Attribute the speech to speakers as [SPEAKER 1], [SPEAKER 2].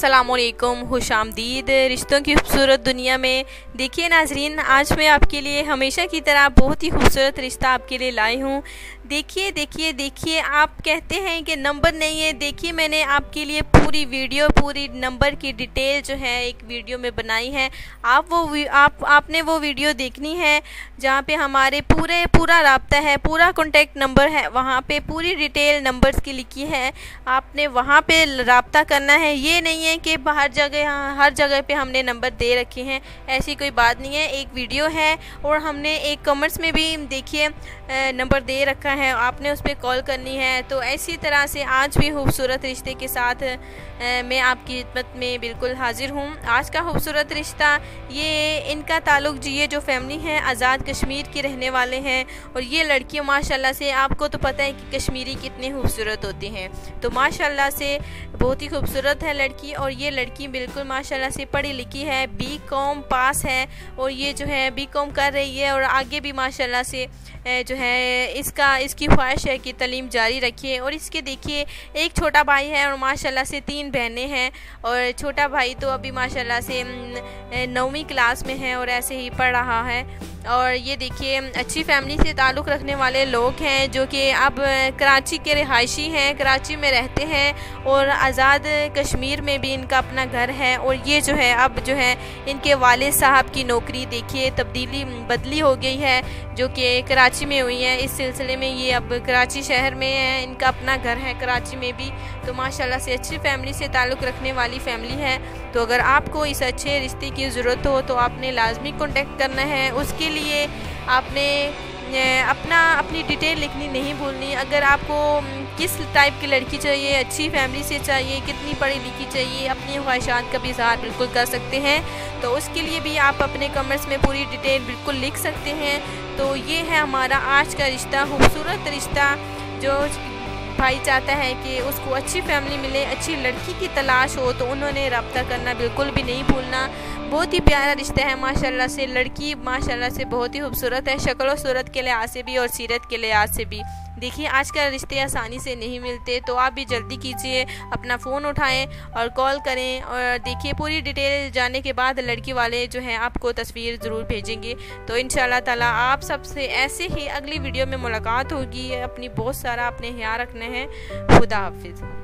[SPEAKER 1] अस्सलामुअलैकुम, खुशामदीद रिश्तों की खूबसूरत दुनिया में। देखिए नाजरीन, आज मैं आपके लिए हमेशा की तरह बहुत ही खूबसूरत रिश्ता आपके लिए लाई हूँ। देखिए देखिए देखिए, आप कहते हैं कि नंबर नहीं है। देखिए, मैंने आपके लिए पूरी वीडियो, पूरी नंबर की डिटेल जो है एक वीडियो में बनाई है। आपने वो वीडियो देखनी है जहाँ पे हमारे पूरा राब्ता है, पूरा कॉन्टेक्ट नंबर है, वहाँ पे पूरी डिटेल नंबर्स की लिखी है। आपने वहाँ पे राब्ता करना है। ये नहीं है कि हर जगह पे हमने नंबर दे रखे हैं, ऐसी कोई बात नहीं है। एक वीडियो है और हमने एक कमेंट्स में भी देखिए नंबर दे रखा है, आपने उस पर कॉल करनी है। तो ऐसी तरह से आज भी खूबसूरत रिश्ते के साथ मैं आपकी खिदमत में बिल्कुल हाजिर हूँ। आज का खूबसूरत रिश्ता, ये इनका ताल्लुक़ जी, ये जो फैमिली है आज़ाद कश्मीर के रहने वाले हैं। और ये लड़की माशाल्लाह से, आपको तो पता है कि कश्मीरी कितने खूबसूरत होते हैं, तो माशाल्लाह से बहुत ही खूबसूरत है लड़की। और ये लड़की बिल्कुल माशाल्लाह से पढ़ी लिखी है, बीकॉम पास है और ये जो है बीकॉम कर रही है। और आगे भी माशाल्लाह से जो है इसकी ख्वाहिश है कि तालीम जारी रखिए। और इसके देखिए एक छोटा भाई है और माशाल्लाह से 3 बहनें हैं। और छोटा भाई तो अभी माशाल्लाह से 9वीं क्लास में है और ऐसे ही पढ़ रहा है। और ये देखिए अच्छी फैमिली से ताल्लुक़ रखने वाले लोग हैं, जो कि अब कराची के रिहायशी हैं, कराची में रहते हैं और आज़ाद कश्मीर में भी इनका अपना घर है। और ये जो है अब जो है इनके वालिद साहब की नौकरी देखिए बदली हो गई है, जो कि कराची में हुई है। इस सिलसिले में ये अब कराची शहर में है, इनका अपना घर है कराची में भी। तो माशाल्लाह से अच्छी फैमिली से ताल्लुक़ रखने वाली फैमिली है। तो अगर आपको इस अच्छे रिश्ते की ज़रूरत हो तो आपने लाजमी कॉन्टेक्ट करना है। उसके लिए आपने अपनी डिटेल लिखनी नहीं भूलनी। अगर आपको किस टाइप की लड़की चाहिए, अच्छी फैमिली से चाहिए, कितनी पढ़ी लिखी चाहिए, अपनी ख्वाहिशात का भी इज़हार बिल्कुल कर सकते हैं। तो उसके लिए भी आप अपने कमेंट्स में पूरी डिटेल बिल्कुल लिख सकते हैं। तो ये है हमारा आज का रिश्ता, खूबसूरत रिश्ता। जो भाई चाहता है कि उसको अच्छी फैमिली मिले, अच्छी लड़की की तलाश हो, तो उन्होंने रब्ता करना बिल्कुल भी नहीं भूलना। बहुत ही प्यारा रिश्ता है माशाल्लाह से। लड़की माशाल्लाह से बहुत ही खूबसूरत है, शक्ल और सूरत के लिहाज से भी और सीरत के लिहाज से भी। देखिए आजकल रिश्ते आसानी से नहीं मिलते, तो आप भी जल्दी कीजिए, अपना फ़ोन उठाएं और कॉल करें। और देखिए पूरी डिटेल जानने के बाद लड़की वाले जो हैं आपको तस्वीर ज़रूर भेजेंगे। तो इंशाल्लाह ताला आप सबसे ऐसे ही अगली वीडियो में मुलाकात होगी। अपनी बहुत सारा अपने ख्याल रखना है। खुदा हाफिज़।